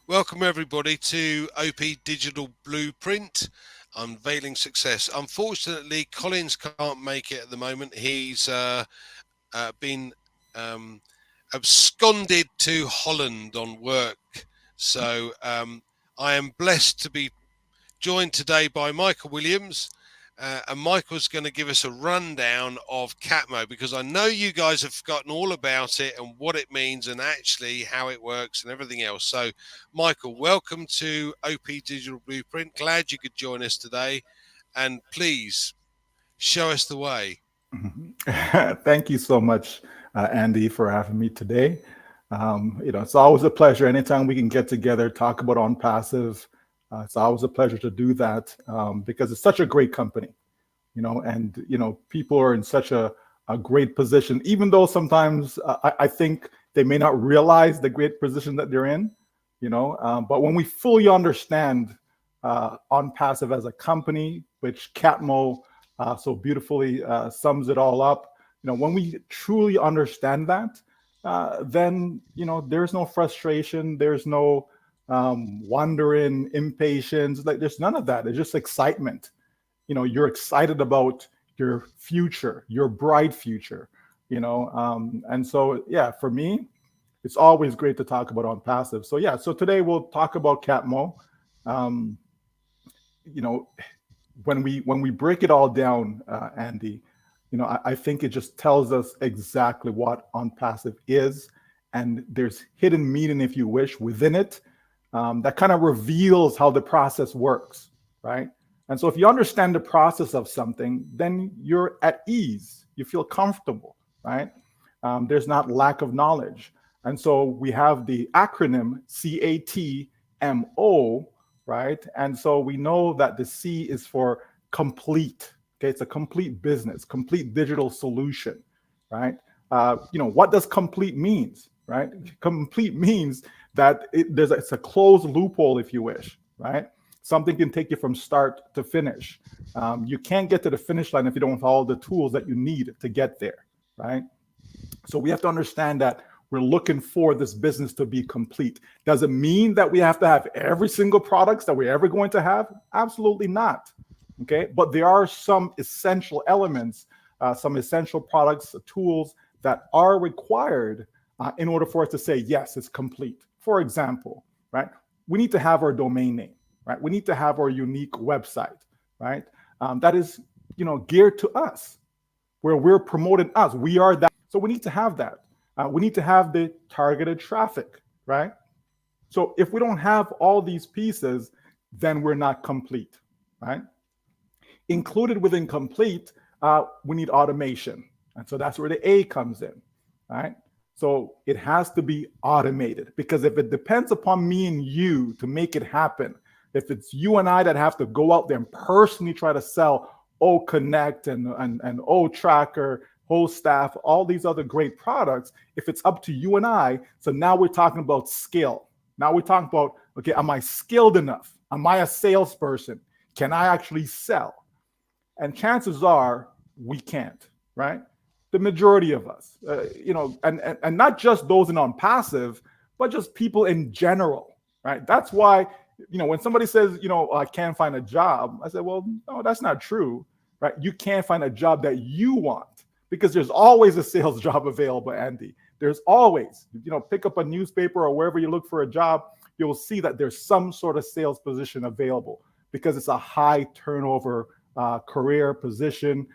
Welcome everybody to OP Digital Blueprint, Unveiling Success. Unfortunately, Collins can't make it at the moment. He's been absconded to Holland on work. So I am blessed to be joined today by Michael Williams. And Michael's going to give us a rundown of Catmo, because I know you guys have forgotten all about it and what it means and actually how it works and everything else. So, Michael, welcome to OP Digital Blueprint. Glad you could join us today. And please show us the way. Thank you so much, Andy, for having me today. It's always a pleasure anytime we can get together, talk about Onpassive. It's always a pleasure to do that because it's such a great company, and people are in such a great position, even though sometimes I think they may not realize the great position that they're in, but when we fully understand Onpassive as a company, which Catmo so beautifully sums it all up, when we truly understand that, then there's no frustration, there's no wondering, impatience. Like there's none of that. It's just excitement. You're excited about your future, your bright future. And so yeah, for me, it's always great to talk about Onpassive. So yeah, so today we'll talk about Catmo. When we break it all down, Andy, I think it just tells us exactly what Onpassive is, and there's hidden meaning, if you wish, within it. That kind of reveals how the process works, right? And so if you understand the process of something, then you're at ease, you feel comfortable, right? There's not lack of knowledge. And so we have the acronym CATMO, right? And so we know that the C is for complete, okay? It's a complete business, complete digital solution, right? What does complete means, right? Complete means that it's a closed loophole, if you wish, right? Something can take you from start to finish. You can't get to the finish line if you don't have all the tools that you need to get there, right? So we have to understand that we're looking for this business to be complete. Does it mean that we have to have every single products that we're ever going to have? Absolutely not, okay? But there are some essential elements, some essential products, tools that are required in order for us to say, yes, it's complete. For example, right, we need to have our domain name, right? We need to have our unique website, right? That is, geared to us, where we're promoting us. We are that. So we need to have that. We need to have the targeted traffic, right? So if we don't have all these pieces, then we're not complete, right? Included within complete, we need automation. And so that's where the A comes in, right? So it has to be automated, because if it depends upon me and you to make it happen, if it's you and I that have to go out there and personally try to sell O Connect and O Tracker, Whole Staff, all these other great products, if it's up to you and I, so now we're talking about skill. Now we're talking about, okay, am I skilled enough? Am I a salesperson? Can I actually sell? And chances are we can't, right? The majority of us, and not just those in Onpassive, but just people in general, right? That's why, when somebody says, I can't find a job, I say, well, no, that's not true, right? You can't find a job that you want, because there's always a sales job available, Andy. There's always, pick up a newspaper or wherever you look for a job, you'll see that there's some sort of sales position available, because it's a high turnover career position.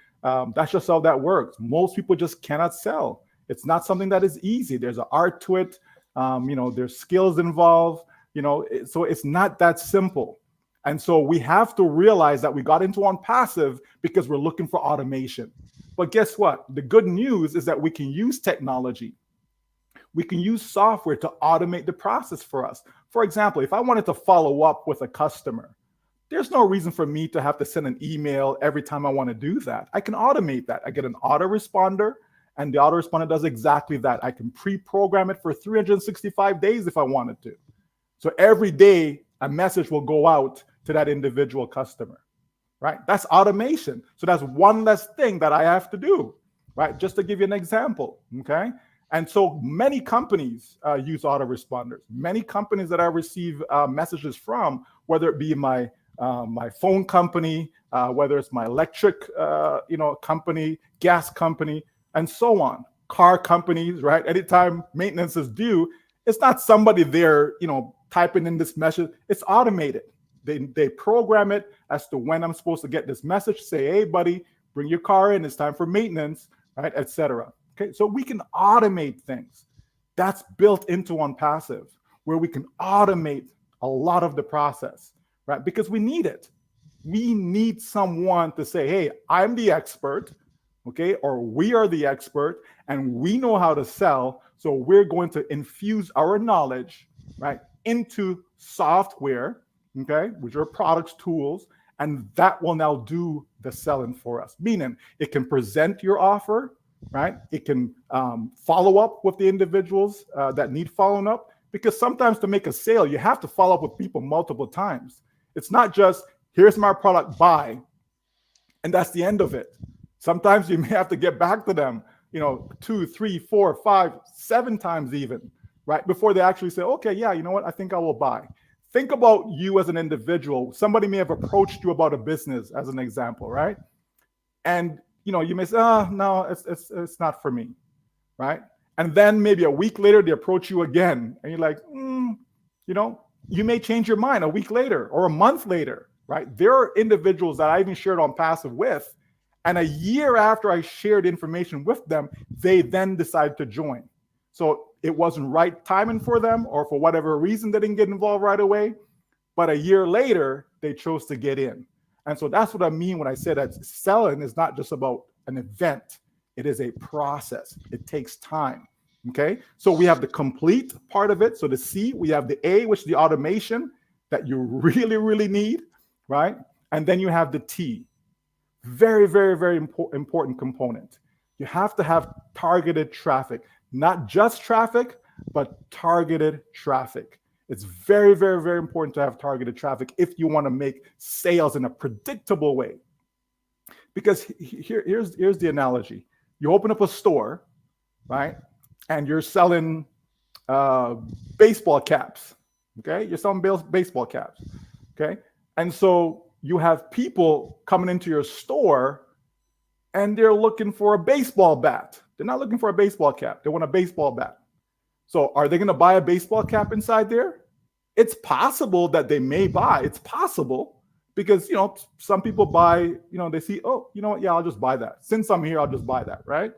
That's just how that works. Most people just cannot sell. It's not something that is easy. There's an art to it. There's skills involved, so it's not that simple. And so we have to realize that we got into Onpassive because we're looking for automation. But guess what? The good news is that we can use technology. We can use software to automate the process for us. For example, if I wanted to follow up with a customer, there's no reason for me to have to send an email every time I want to do that. I can automate that. I get an autoresponder, and the autoresponder does exactly that. I can pre-program it for 365 days if I wanted to. So every day, a message will go out to that individual customer, right? That's automation. So that's one less thing that I have to do, right? Just to give you an example, okay? And so many companies use autoresponders. Many companies that I receive messages from, whether it be my phone company, whether it's my electric company, gas company, and so on, car companies, right? Anytime maintenance is due, it's not somebody there, typing in this message. It's automated. They program it as to when I'm supposed to get this message. Say, hey, buddy, bring your car in. It's time for maintenance, right, etc. Okay, so we can automate things. That's built into Onpassive, where we can automate a lot of the process, right? Because we need it. We need someone to say, hey, I'm the expert, okay, or we are the expert, and we know how to sell. So we're going to infuse our knowledge, right, into software, okay, which are products, tools, and that will now do the selling for us. Meaning it can present your offer, right? It can follow up with the individuals that need following up, because sometimes to make a sale, you have to follow up with people multiple times. It's not just, here's my product, buy, and that's the end of it. Sometimes you may have to get back to them, 2, 3, 4, 5, 7 times even, right? Before they actually say, okay, yeah, you know what? I think I will buy. Think about you as an individual. Somebody may have approached you about a business, as an example, right? And you may say, oh, no, it's not for me, right? And then maybe a week later, they approach you again. And you're like, you may change your mind a week later or a month later, right? There are individuals that I even shared Onpassive with, and a year after I shared information with them, they then decided to join. So it wasn't right timing for them, or for whatever reason, they didn't get involved right away. But a year later, they chose to get in. And so that's what I mean when I say that selling is not just about an event. It is a process. It takes time. Okay. So we have the complete part of it. So the C, we have the A, which is the automation that you really, really need, right? And then you have the T. Very, very, very important component. You have to have targeted traffic, not just traffic, but targeted traffic. It's very, very, very important to have targeted traffic if you want to make sales in a predictable way. Because here's the analogy. You open up a store, right? And you're selling baseball caps, okay? You're selling baseball caps, okay? And so you have people coming into your store and they're looking for a baseball bat. They're not looking for a baseball cap. They want a baseball bat. So are they going to buy a baseball cap inside there? It's possible that they may buy. It's possible because, some people buy, they see, oh, you know what? Yeah, I'll just buy that. Since I'm here, I'll just buy that, right?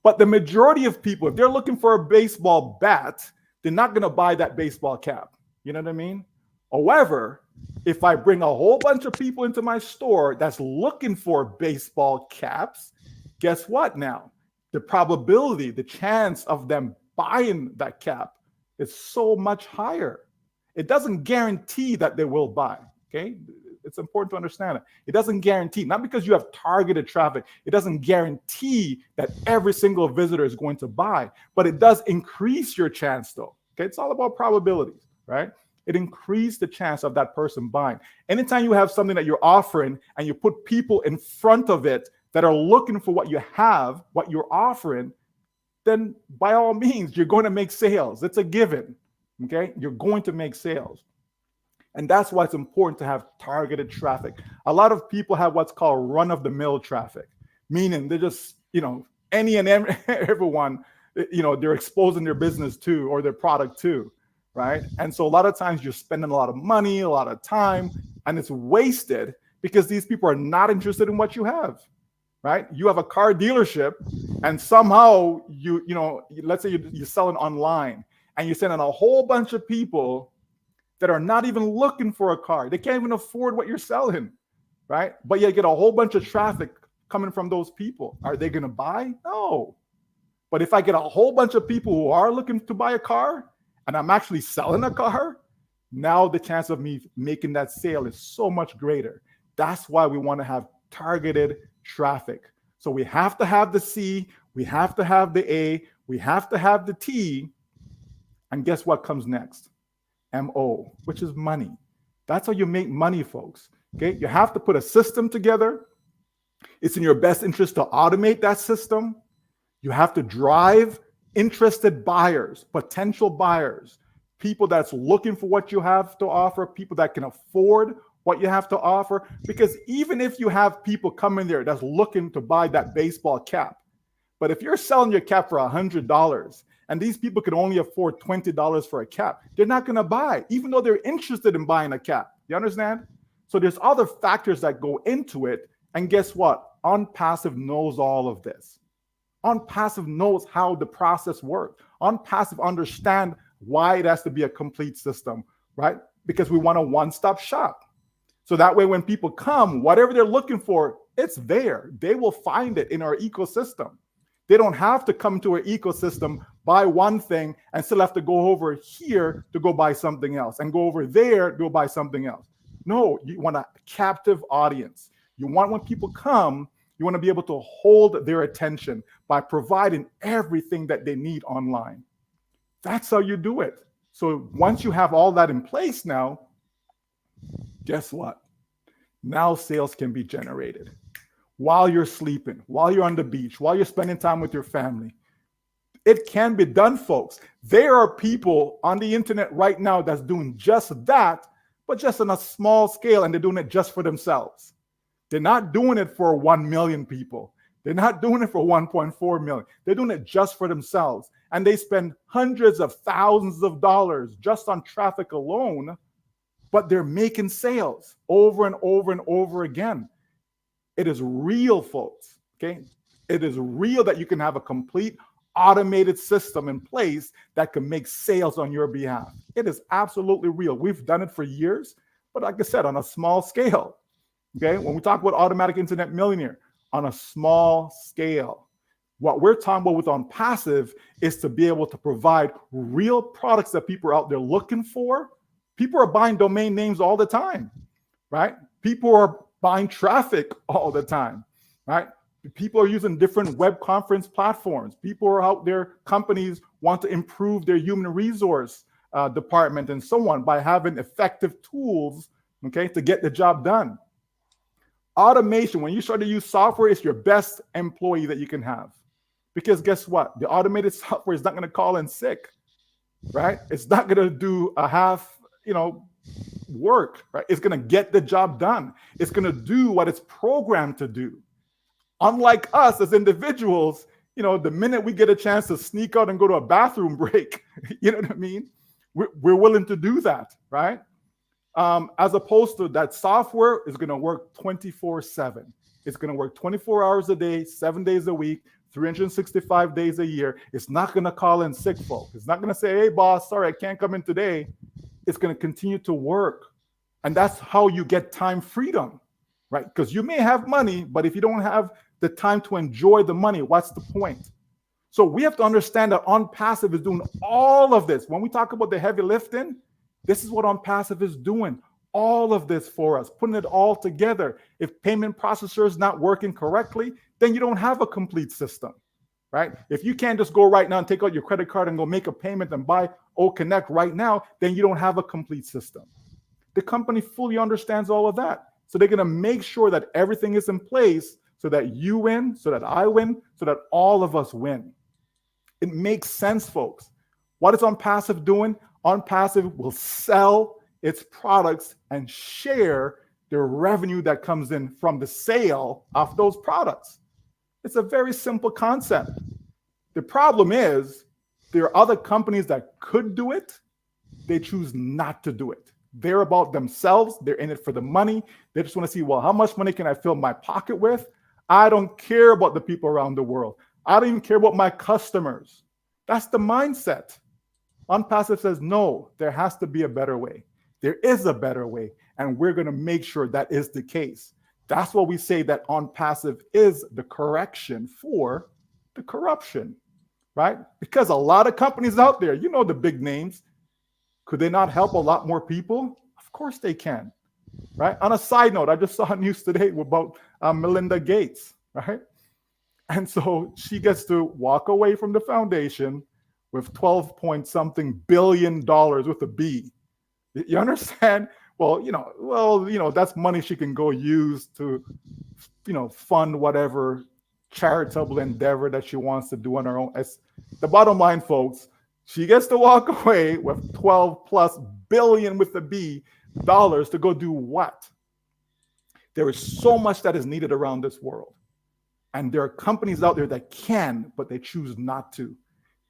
But the majority of people, if they're looking for a baseball bat, they're not going to buy that baseball cap. You know what I mean? However, if I bring a whole bunch of people into my store that's looking for baseball caps, guess what now? The probability, the chance of them buying that cap is so much higher. It doesn't guarantee that they will buy, okay? It's important to understand it. It doesn't guarantee, not because you have targeted traffic, it doesn't guarantee that every single visitor is going to buy, but it does increase your chance though, okay? It's all about probabilities, right? It increases the chance of that person buying. Anytime you have something that you're offering and you put people in front of it that are looking for what you have, what you're offering, then by all means, you're going to make sales. It's a given, okay? You're going to make sales. And that's why it's important to have targeted traffic. A lot of people have what's called run-of-the-mill traffic, meaning they're just, any and everyone, they're exposing their business to or their product to, right? And so a lot of times you're spending a lot of money, a lot of time, and it's wasted because these people are not interested in what you have, right? You have a car dealership and somehow let's say you're selling online and you're sending a whole bunch of people that are not even looking for a car. They can't even afford what you're selling, right? But you get a whole bunch of traffic coming from those people. Are they going to buy? No. But if I get a whole bunch of people who are looking to buy a car and I'm actually selling a car, now the chance of me making that sale is so much greater. That's why we want to have targeted traffic. So we have to have the C, we have to have the A, we have to have the T, and guess what comes next? MO, which is money. That's how you make money, folks. Okay, you have to put a system together. It's in your best interest to automate that system. You have to drive interested buyers, potential buyers, people that's looking for what you have to offer, people that can afford what you have to offer. Because even if you have people coming there that's looking to buy that baseball cap, but if you're selling your cap for $100 and these people can only afford $20 for a cap, they're not going to buy, even though they're interested in buying a cap. You understand? So there's other factors that go into it. And guess what? Onpassive knows all of this. Onpassive knows how the process works. Onpassive understand why it has to be a complete system, right? Because we want a one-stop shop. So that way, when people come, whatever they're looking for, it's there. They will find it in our ecosystem. They don't have to come to our ecosystem, buy one thing, and still have to go over here to go buy something else, and go over there to go buy something else. No, you want a captive audience. You want when people come, you want to be able to hold their attention by providing everything that they need online. That's how you do it. So once you have all that in place now, guess what? Now sales can be generated while you're sleeping, while you're on the beach, while you're spending time with your family. It can be done, folks. There are people on the internet right now that's doing just that, but just on a small scale, and they're doing it just for themselves. They're not doing it for 1 million people. They're not doing it for 1.4 million. They're doing it just for themselves. And they spend hundreds of thousands of dollars just on traffic alone, but they're making sales over and over and over again. It is real, folks, okay? It is real that you can have a complete automated system in place that can make sales on your behalf. It is absolutely real. We've done it for years, but like I said, on a small scale, okay? When we talk about automatic internet millionaire, on a small scale, what we're talking about with Onpassive is to be able to provide real products that people are out there looking for. People are buying domain names all the time, right? People are buying traffic all the time, right? People are using different web conference platforms. People are out there, companies want to improve their human resource department and so on by having effective tools, okay, to get the job done. Automation, when you start to use software, it's your best employee that you can have. Because guess what? The automated software is not going to call in sick, right? It's not going to do a half, work, right? It's going to get the job done. It's going to do what it's programmed to do. Unlike us as individuals, the minute we get a chance to sneak out and go to a bathroom break, you know what I mean? We're willing to do that, right? As opposed to that software is going to work 24/7. It's going to work 24 hours a day, 7 days a week, 365 days a year. It's not going to call in sick, folks. It's not going to say, hey, boss, sorry, I can't come in today. It's going to continue to work. And that's how you get time freedom, right? Because you may have money, but if you don't have the time to enjoy the money, what's the point? So we have to understand that Onpassive is doing all of this. When we talk about the heavy lifting, this is what Onpassive is doing. All of this for us, putting it all together. If payment processor is not working correctly, then you don't have a complete system, right? If you can't just go right now and take out your credit card and go make a payment and buy OConnect right now, then you don't have a complete system. The company fully understands all of that. So they're going to make sure that everything is in place so that you win, so that I win, so that all of us win. It makes sense, folks. What is Onpassive doing? Onpassive will sell its products and share the revenue that comes in from the sale of those products. It's a very simple concept. The problem is there are other companies that could do it. They choose not to do it. They're about themselves. They're in it for the money. They just want to see, well, how much money can I fill my pocket with? I don't care about the people around the world. I don't even care about my customers. That's the mindset. Onpassive says, no, there has to be a better way. There is a better way, and we're going to make sure that is the case. That's why we say that Onpassive is the correction for the corruption, right? Because a lot of companies out there, the big names, could they not help a lot more people? Of course they can, right? On a side note, I just saw news today about Melinda Gates, right? And so she gets to walk away from the foundation with 12 point something billion dollars with a B. You understand? Well, that's money she can go use to, fund whatever charitable endeavor that she wants to do on her own. It's, the bottom line, folks, she gets to walk away with 12 plus billion with the B dollars to go do what? There is so much that is needed around this world. And there are companies out there that can, but they choose not to.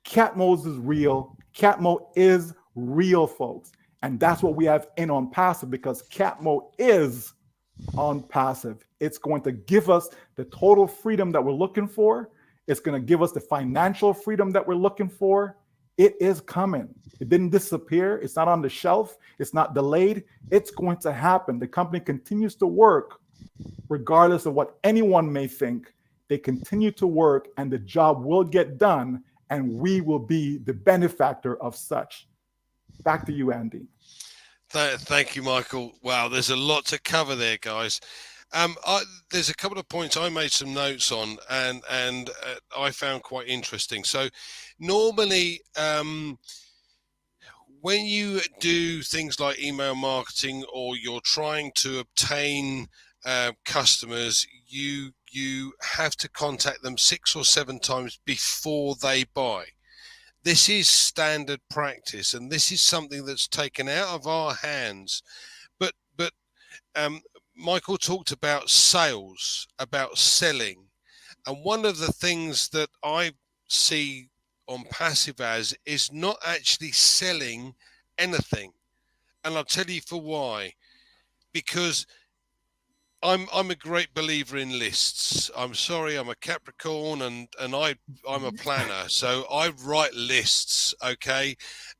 Catmos is real. Catmo is real, folks. And that's what we have in Onpassive, because Catmo is Onpassive. It's going to give us the total freedom that we're looking for. It's going to give us the financial freedom that we're looking for. It is coming. It didn't disappear. It's not on the shelf. It's not delayed. It's going to happen. The company continues to work regardless of what anyone may think. They continue to work, and the job will get done, and we will be the benefactor of such. Back to you, Andy. Thank you, Michael. Wow, there's a lot to cover there, guys. There's a couple of points I made some notes on, and I found quite interesting. So, normally, when you do things like email marketing, or you're trying to obtain customers, you have to contact them 6 or 7 times before they buy. This is standard practice, and this is something that's taken out of our hands. But Michael talked about sales, about selling, and one of the things that I see Onpassive as is not actually selling anything, and I'll tell you for why. Because I'm a great believer in lists. I'm sorry, I'm a Capricorn, and I'm a planner, so I write lists, okay?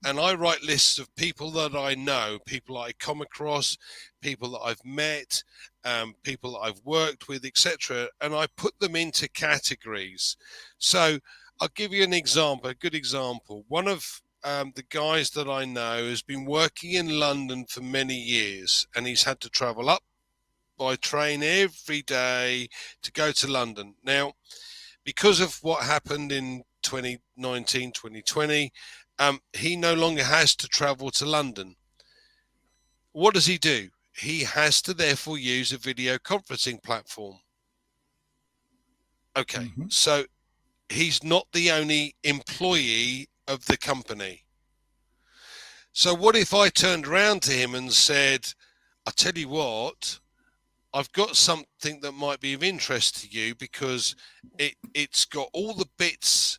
And I write lists of people that I know, people I come across, people that I've met, people that I've worked with, etc. And I put them into categories. So I'll give you an example, a good example. One of the guys that I know has been working in London for many years, and he's had to travel up by train every day to go to London. Now, because of what happened in 2019, 2020, he no longer has to travel to London. What does he do? He has to therefore use a video conferencing platform. Okay, so he's not the only employee of the company. So what if I turned around to him and said, I tell you what, I've got something that might be of interest to you, because it's got all the bits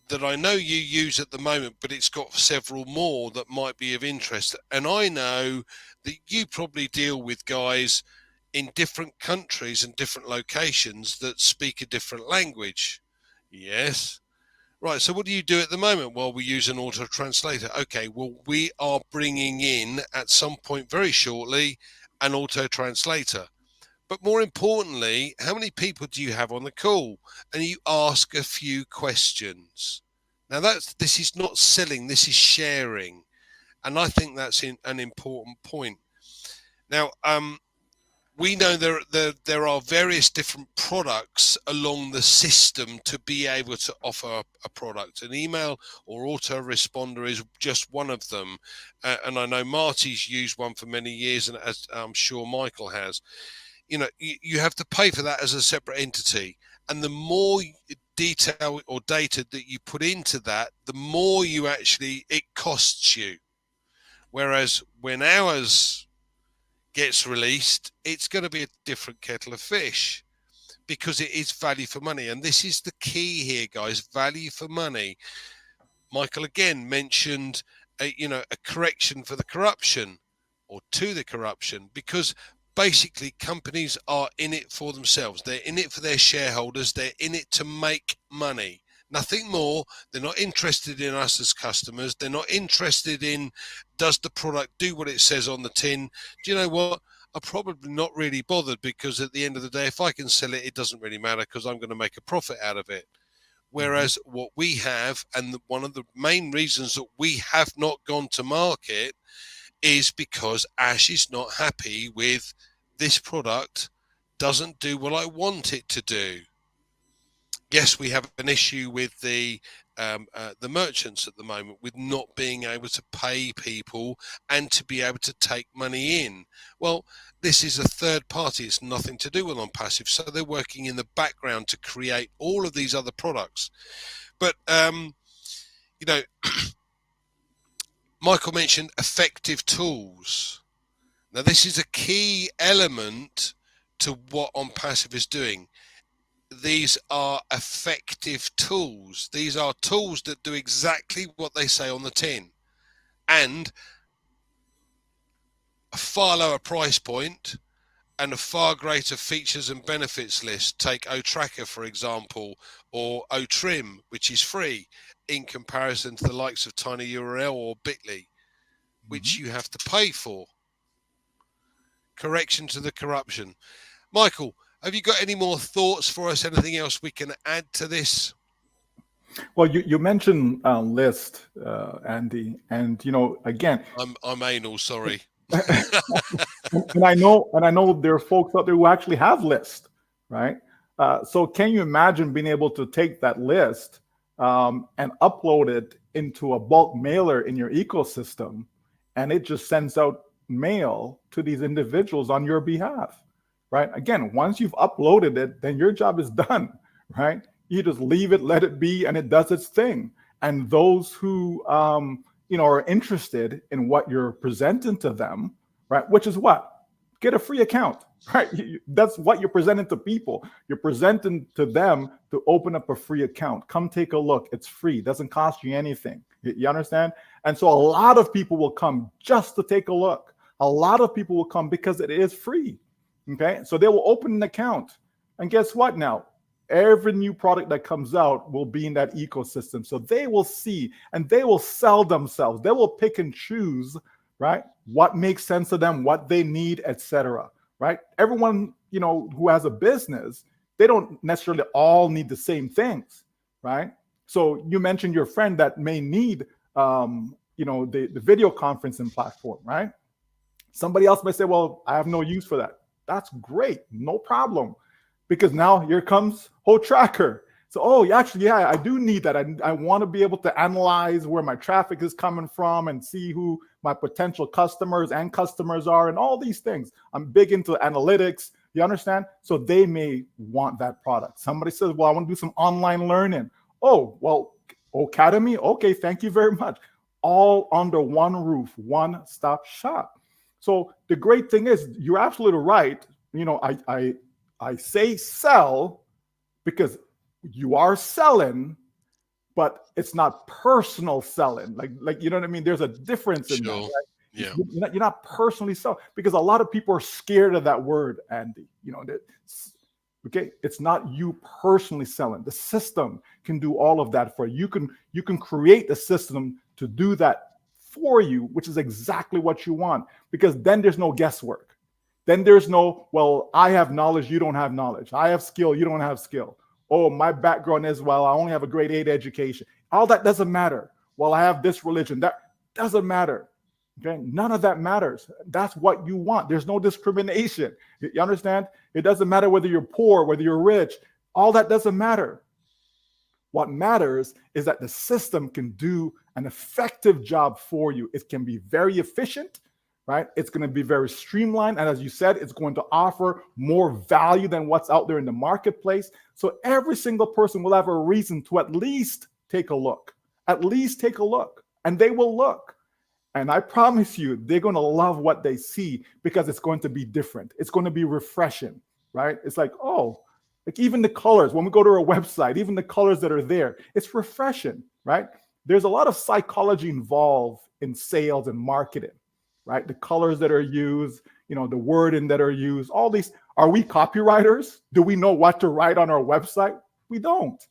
that I know you use at the moment, but it's got several more that might be of interest. And I know that you probably deal with guys in different countries and different locations that speak a different language. Yes. Right, so what do you do at the moment? Well, we use an auto translator. Okay, well, we are bringing in at some point very shortly an auto translator. But more importantly, how many people do you have on the call? And you ask a few questions. Now, this is not selling, this is sharing. And I think that's an important point. Now, we know there are various different products along the system to be able to offer a product. An email or autoresponder is just one of them. And I know Marty's used one for many years, and as I'm sure Michael has. You know, you have to pay for that as a separate entity, and the more detail or data that you put into that, the more it costs you. Whereas when ours gets released, it's going to be a different kettle of fish, because it is value for money. And this is the key here, guys, value for money. Michael again mentioned a correction for the corruption, or to the corruption, because basically companies are in it for themselves. They're in it for their shareholders. They're in it to make money, nothing more. They're not interested in us as customers. They're not interested in, does the product do what it says on the tin? Do you know what? I'm probably not really bothered, because at the end of the day, if I can sell it, it doesn't really matter, because I'm going to make a profit out of it. Whereas what we have, and one of the main reasons that we have not gone to market, is because Ash is not happy with this product, doesn't do what I want it to do. Yes, we have an issue with the the merchants at the moment with not being able to pay people and to be able to take money in. Well, this is a third party. It's nothing to do with Onpassive. So they're working in the background to create all of these other products. But, you know, Michael mentioned effective tools. Now, this is a key element to what Onpassive is doing. These are effective tools. These are tools that do exactly what they say on the tin, and a far lower price point and a far greater features and benefits list. Take OTracker, for example, or OTrim, which is free in comparison to the likes of TinyURL or Bitly, which you have to pay for. Correction to the corruption. Michael, have you got any more thoughts for us? Anything else we can add to this? Well, you mentioned list, Andy, and again, I'm anal. Sorry. and I know there are folks out there who actually have lists, right? So can you imagine being able to take that list and upload it into a bulk mailer in your ecosystem, and it just sends out mail to these individuals on your behalf, right? Again, once you've uploaded it, then your job is done, right? You just leave it, let it be, and it does its thing. And those who are interested in what you're presenting to them, right? Which is what? Get a free account, right? That's what you're presenting to people. You're presenting to them to open up a free account. Come take a look. It's free. It doesn't cost you anything. You understand? And so a lot of people will come just to take a look. A lot of people will come because it is free. Okay, so they will open an account, and guess what? Now, every new product that comes out will be in that ecosystem. So they will see and they will sell themselves. They will pick and choose, right? What makes sense to them, what they need, etc. Right? Everyone, who has a business, they don't necessarily all need the same things, right? So you mentioned your friend that may need, the video conferencing platform, right? Somebody else may say, well, I have no use for that. That's great, no problem. Because now here comes OTracker. So, I do need that. I want to be able to analyze where my traffic is coming from and see who my potential customers are and all these things. I'm big into analytics. You understand? So they may want that product. Somebody says, well, I want to do some online learning. Oh, well, Academy. Okay, thank you very much. All under one roof, one-stop shop. So the great thing is, you're absolutely right. I say sell because you are selling, but it's not personal selling. Like you know what I mean? There's a difference in that, right? Yeah. You're not personally selling, because a lot of people are scared of that word, Andy. Okay, it's not you personally selling. The system can do all of that for you. You can create the system to do that for you, which is exactly what you want, because then there's no guesswork. Then there's no, well, I have knowledge, you don't have knowledge. I have skill, you don't have skill. Oh, my background is, well, I only have a grade 8 education. All that doesn't matter. Well, I have this religion. That doesn't matter. Okay, none of that matters. That's what you want. There's no discrimination. You understand? It doesn't matter whether you're poor, whether you're rich. All that doesn't matter. What matters is that the system can do an effective job for you. It can be very efficient, right? It's going to be very streamlined. And as you said, it's going to offer more value than what's out there in the marketplace. So every single person will have a reason to at least take a look. At least take a look. And they will look. And I promise you, they're going to love what they see, because it's going to be different. It's going to be refreshing, right? It's like, oh, like even the colors, when we go to our website, even the colors that are there, it's refreshing, right? There's a lot of psychology involved in sales and marketing, right? The colors that are used, the wording that are used, all these. Are we copywriters? Do we know what to write on our website? We don't.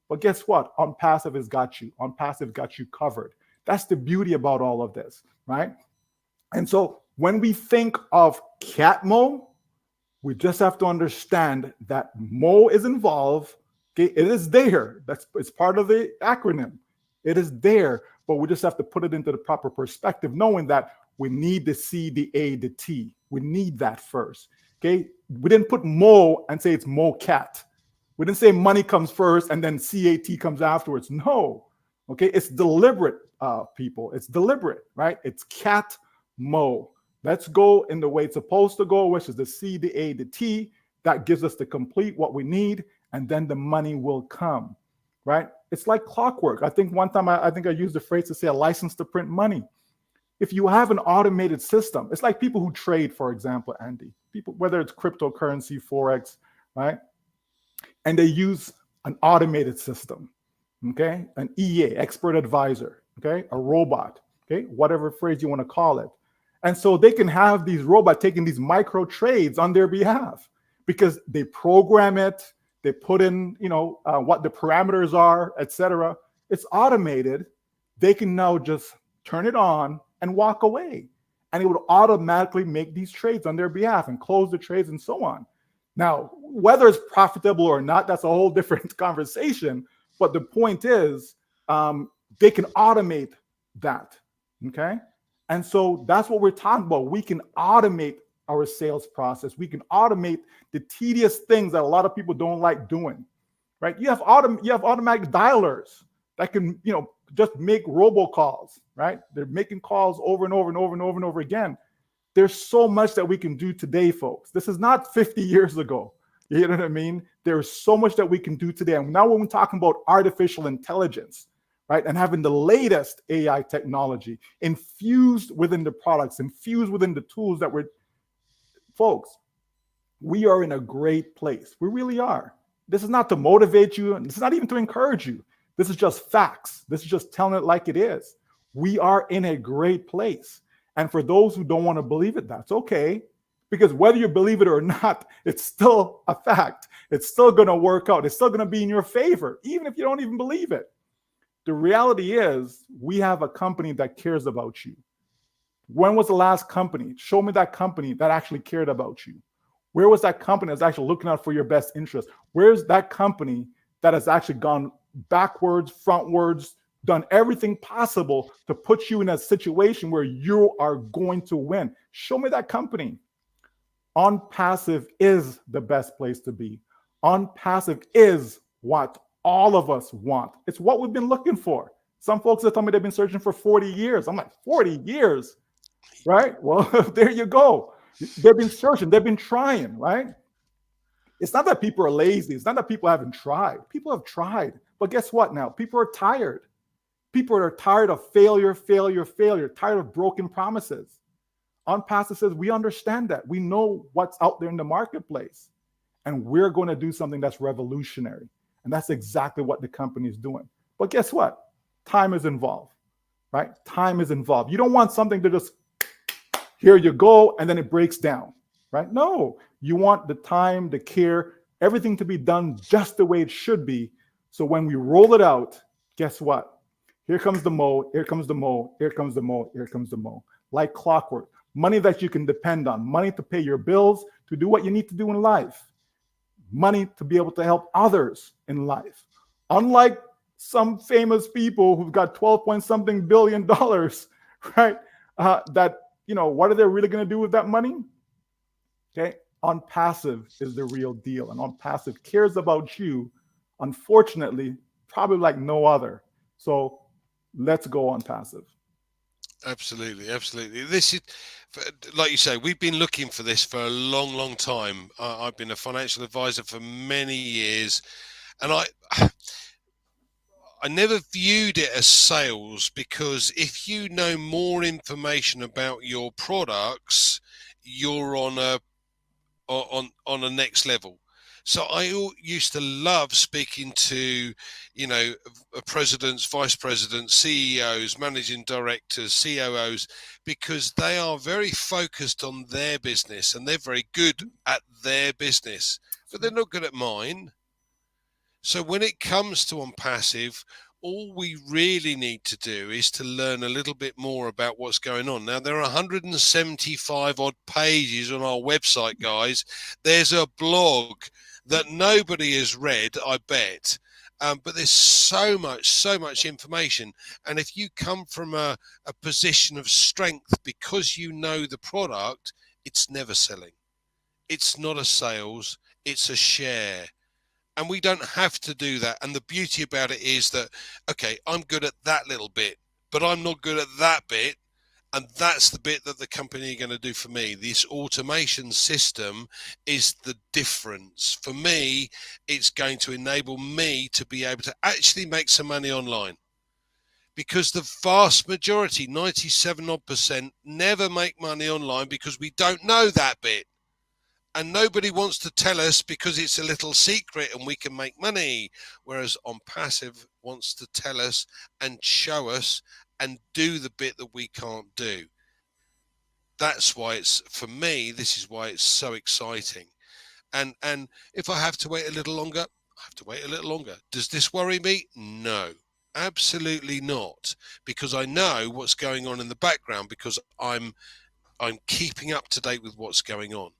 But guess what? Onpassive has got you. Onpassive got you covered. That's the beauty about all of this, right? And so when we think of CatMo, we just have to understand that Mo is involved. Okay, it is there. It's part of the acronym. It is there, but we just have to put it into the proper perspective, knowing that we need the C, the A, the T. We need that first. Okay, we didn't put Mo and say it's Mo Cat. We didn't say money comes first and then CAT comes afterwards. No, Okay, it's deliberate, people. It's deliberate, right? It's cat mo. Let's go in the way it's supposed to go, which is the C, the A, the T. That gives us to complete what we need, and then the money will come, right? It's like clockwork. I think one time I think I used the phrase to say a license to print money. If you have an automated system, it's like people who trade, for example, Andy, people, whether it's cryptocurrency, Forex, right? And they use an automated system, okay? An EA, expert advisor, okay? A robot, okay? Whatever phrase you want to call it. And so they can have these robots taking these micro trades on their behalf because they program it, they put in, what the parameters are, etc. It's automated. They can now just turn it on and walk away. And it would automatically make these trades on their behalf and close the trades and so on. Now, whether it's profitable or not, that's a whole different conversation. But the point is, they can automate that, okay? And so that's what we're talking about. We can automate our sales process. We can automate the tedious things that a lot of people don't like doing, right? You have automatic dialers that can, just make robocalls, right? They're making calls over and over and over and over and over again. There's so much that we can do today, folks. This is not 50 years ago. You know what I mean? There's so much that we can do today. And now when we're talking about artificial intelligence, right, and having the latest AI technology infused within the products, infused within the tools that folks, we are in a great place. We really are. This is not to motivate you, and this is not even to encourage you. This is just facts. This is just telling it like it is. We are in a great place. And for those who don't want to believe it, that's okay. Because whether you believe it or not, it's still a fact. It's still going to work out. It's still going to be in your favor, even if you don't even believe it. The reality is we have a company that cares about you. When was the last company? Show me that company that actually cared about you. Where was that company that's actually looking out for your best interest? Where's that company that has actually gone backwards, frontwards, done everything possible to put you in a situation where you are going to win? Show me that company. Onpassive is the best place to be. Onpassive is what all of us want. It's what we've been looking for. Some folks have told me they've been searching for 40 years. I'm like, 40 years, right? Well, there you go. They've been searching. They've been trying, right? It's not that people are lazy. It's not that people haven't tried. People have tried. But guess what now? People are tired. People are tired of failure, tired of broken promises. Onpassive says, we understand that. We know what's out there in the marketplace. And we're going to do something that's revolutionary. And that's exactly what the company is doing. But guess what? Time is involved, right? Time is involved. You don't want something to just, here you go, and then it breaks down, right? No, you want the time, the care, everything to be done just the way it should be. So when we roll it out, guess what? Here comes the mo, here comes the mo, here comes the mo, here comes the mo. Like clockwork. Money that you can depend on. Money to pay your bills, to do what you need to do in life. Money to be able to help others in life. Unlike some famous people who've got 12 point something billion dollars, right? What are they really going to do with that money? Okay. Onpassive is the real deal. And Onpassive cares about you, unfortunately, probably like no other. So let's go Onpassive. Absolutely, absolutely. This is, like you say, we've been looking for this for a long, long time. I've been a financial advisor for many years, and I never viewed it as sales, because if you know more information about your products, you're on a next level. So I used to love speaking to, presidents, vice presidents, CEOs, managing directors, COOs, because they are very focused on their business and they're very good at their business, but they're not good at mine. So when it comes to Onpassive, all we really need to do is to learn a little bit more about what's going on. Now, there are 175 odd pages on our website, guys. There's a blog that nobody has read, I bet. But there's so much information. And if you come from a position of strength because you know the product, it's never selling. It's not a sales, it's a share. And we don't have to do that. And the beauty about it is that, okay, I'm good at that little bit, but I'm not good at that bit. And that's the bit that the company are going to do for me. This automation system is the difference. For me, it's going to enable me to be able to actually make some money online. Because the vast majority, 97% never make money online because we don't know that bit. And nobody wants to tell us because it's a little secret and we can make money. Whereas Onpassive wants to tell us and show us and do the bit that we can't do. That's why it's, for me, this is why it's so exciting. And if I have to wait a little longer, I have to wait a little longer. Does this worry me? No, absolutely not. Because I know what's going on in the background, because I'm keeping up to date with what's going on.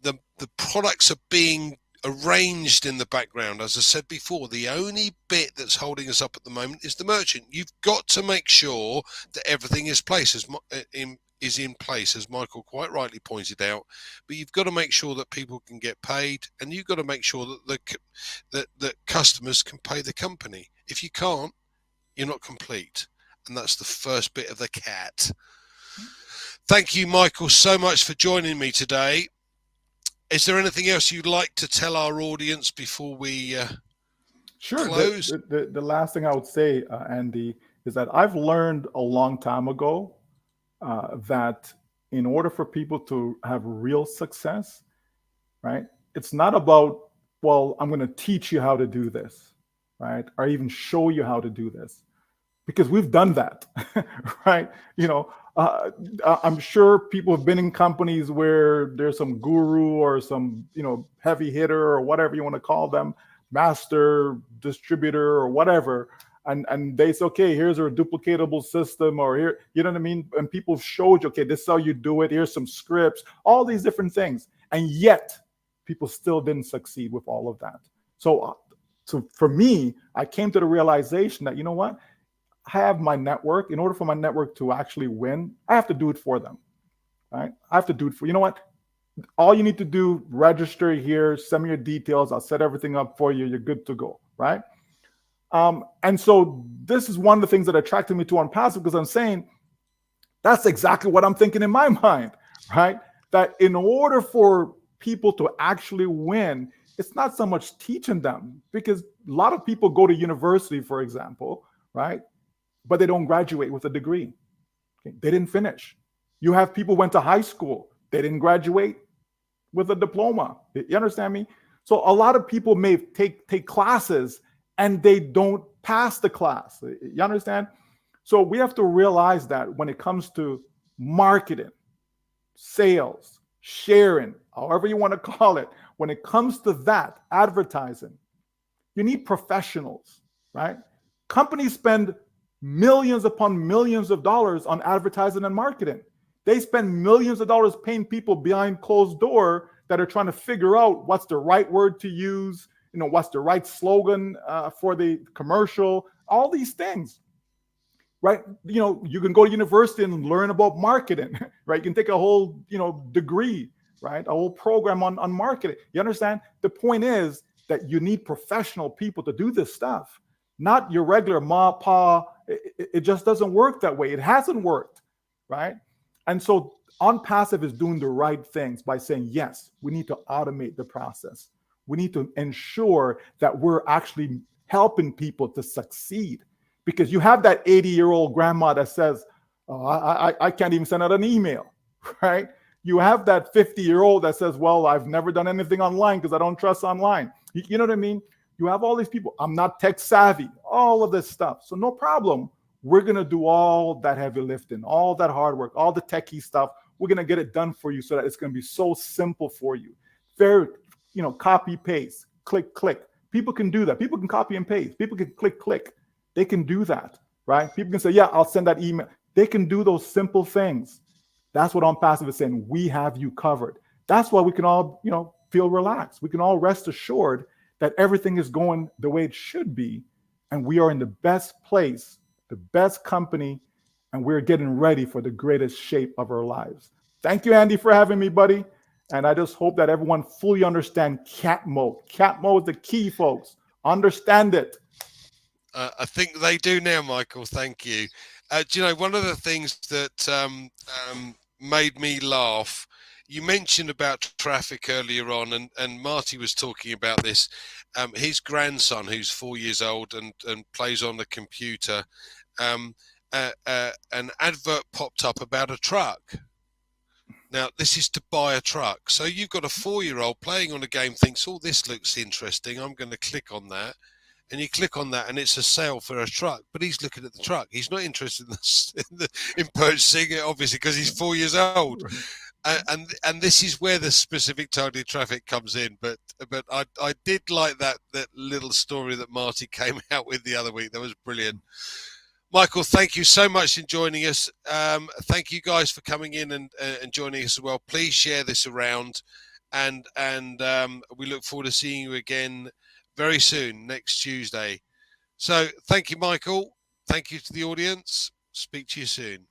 The products are being arranged in the background. As I said before, the only bit that's holding us up at the moment is the merchant. You've got to make sure that everything is in place, as Michael quite rightly pointed out. But you've got to make sure that people can get paid, and you've got to make sure that customers can pay the company. If you can't, you're not complete, and that's the first bit of the cat. Thank you, Michael, so much for joining me today. Is there anything else you'd like to tell our audience before we close? The last thing I would say, Andy, is that I've learned a long time ago that in order for people to have real success, right, it's not about, well, I'm going to teach you how to do this, right, or even show you how to do this, because we've done that, right? I'm sure people have been in companies where there's some guru or some, heavy hitter or whatever you want to call them, master distributor or whatever. And they say, okay, here's a duplicatable system, or here, you know what I mean? And people showed you, okay, this is how you do it. Here's some scripts, all these different things. And yet people still didn't succeed with all of that. So for me, I came to the realization that, you know what? I have my network. In order for my network to actually win, I have to do it for them, right? I have to do it for, you know what? All you need to do, register here, send me your details. I'll set everything up for you. You're good to go, right? And so this is one of the things that attracted me to Onpassive, because I'm saying that's exactly what I'm thinking in my mind, right? That in order for people to actually win, it's not so much teaching them, because a lot of people go to university, for example, right? But they don't graduate with a degree. Okay? They didn't finish. You have people went to high school. They didn't graduate with a diploma. You understand me? So a lot of people may take classes and they don't pass the class. You understand? So we have to realize that when it comes to marketing, sales, sharing, however you want to call it, when it comes to that, advertising, you need professionals, right? Companies spend millions upon millions of dollars on advertising and marketing. They spend millions of dollars paying people behind closed door that are trying to figure out what's the right word to use, what's the right slogan for the commercial, all these things, right? You can go to university and learn about marketing, right? You can take a whole, degree, right? A whole program on marketing. You understand? The point is that you need professional people to do this stuff, not your regular ma, pa. It just doesn't work that way. It hasn't worked, right? And so Onpassive is doing the right things by saying, yes, we need to automate the process. We need to ensure that we're actually helping people to succeed. Because you have that 80-year-old grandma that says, oh, I can't even send out an email, right? You have that 50-year-old that says, well, I've never done anything online because I don't trust online. You know what I mean? You have all these people. I'm not tech savvy, all of this stuff. So no problem. We're going to do all that heavy lifting, all that hard work, all the techie stuff. We're going to get it done for you so that it's going to be so simple for you. Very, copy, paste, click, click. People can do that. People can copy and paste. People can click, click. They can do that, right? People can say, yeah, I'll send that email. They can do those simple things. That's what Onpassive is saying. We have you covered. That's why we can all, feel relaxed. We can all rest assured that everything is going the way it should be. And we are in the best place, the best company, and we're getting ready for the greatest shape of our lives. Thank you, Andy, for having me, buddy. And I just hope that everyone fully understand cat mode. Cat mode is the key, folks. Understand it. I think they do now, Michael. Thank you. Do you know, one of the things that made me laugh, you mentioned about traffic earlier on, and Marty was talking about this. His grandson, who's 4 years old and plays on the computer, an advert popped up about a truck. Now, this is to buy a truck. So you've got a 4-year-old playing on a game, thinks, oh, this looks interesting. I'm going to click on that. And you click on that, and it's a sale for a truck. But he's looking at the truck. He's not interested in purchasing it, obviously, because he's 4 years old. And this is where the specific targeted traffic comes in. But I did like that little story that Marty came out with the other week. That was brilliant. Michael, thank you so much for joining us. Thank you guys for coming in and joining us as well. Please share this around, and we look forward to seeing you again very soon, next Tuesday. So thank you, Michael. Thank you to the audience. Speak to you soon.